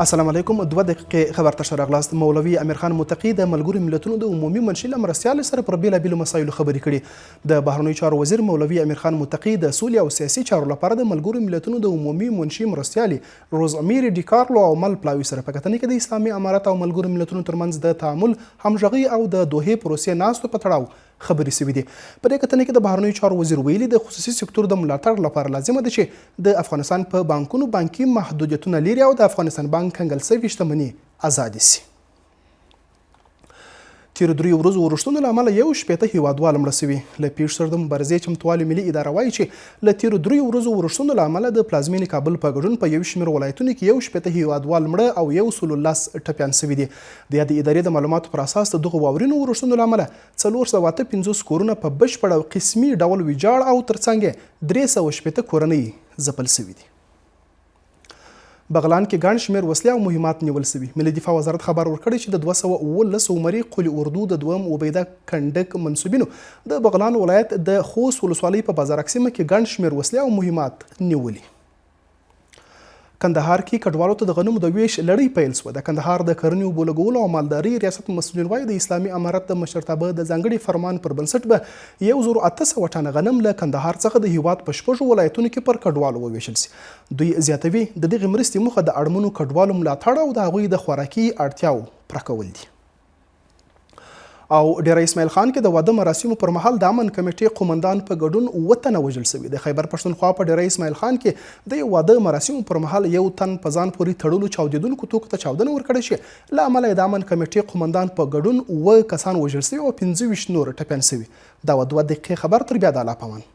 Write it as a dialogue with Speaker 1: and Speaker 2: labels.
Speaker 1: السلام علیکم. 2 دقیقې خبر ته راغلاست. مولوي امیر خان متقي د ملګرو ملتونو د عمومي منشي له مرستیال سره پر بیلابیلو مسایلو خبرې کړي. د بهرنیو چارو وزیر مولوي امیر خان متقي د سولې او سیاسي چارو لپاره د ملګرو ملتونو د عمومي منشي مرستیال روزمیر ډي کارلو او مل پلاوي سره په کتنې کې د اسلامي امارت او ملګرو ملتونو ترمنځ د تعامل همغږي او د دوحې پروسې ناستو په تړاو خبرې شوې دي. په دې کتنې کې د بهرنیو چارو وزیر ویلي د خصوصي سکتور د ملاتړ لپاره لازمه ده چې د افغانستان په بانکونو بانکي محدودیتونه لري او د افغانستان بانک کنګل شوې شتمني آزادې شي. تیرو 3 ورځو وروښتونو له امله 1 هیوادوال مړه شوي. له پیښې سره د مبارزې چمتووالي ملي اداره وایي چې له تیرو 3 ورځو وروښتونو له امله د پلازمینې کابل په ګډون په 1 شمېر ولایتونو کې 1 هیوادوال مړه او 110 ټپیان شوي دي. د یادې ادارې د معلوماتو پر اساس د دغو واورینو وروښتونو له امله 458 کورونه په بشپړ او قسمي ډول ویجاړ او ترڅنګ یې 380 کورنۍ ځپل شوي دي. بغلان کې ګڼ شمېر وسلې او مهمات نیول شوي. ملي دفاع وزارت خبر ورکړی چې د 219 عمري قلي اردو د 2 عبیده کنډک منصوبینو د بغلان ولایت د خوست ولسوالۍ په بازارک سیمه کې ګڼ شمېر وسلې او مهمات نیولي. کندهار کې کډوالو ته د غنمو د ویش لړۍ پیل شوه. د کندهار د کرنې اوبو لګولو او مالدارۍ ریاست مسؤلین وایي د اسلامي امارت د مشرتابه د ځانګړي فرمان پر بنسټ به 1800 ټنه غنم له کندهار څخه د هیواد په 6 ولایتونو کې پر کډوالو وویشل شي. دوی زیاتوي د دغې مرستې موخه د اړمنو کډوالو ملاتړ او د هغوی د خوراکي اړتیاو پوره کول دي. او ډیره اسماعیل خان کې د واده مراسمو پر مهال د امن کمیټې قومندان په ګډون 9 تنه وژل شوي. د خیبر پښتونخوا په ډیره اسماعیل خان کې د واده مراسمو پر مهال 1 تن په ځان پورې تړلو چاودیدونکو توکو ته چاودنه ورکړې شوې. له امله د امن کمیټې قومندان په ګډون 9 کسان وژل شوي او 25 نور ټپیان شوي. دا 2 دقیقې خبر تر بیا د الله پامان.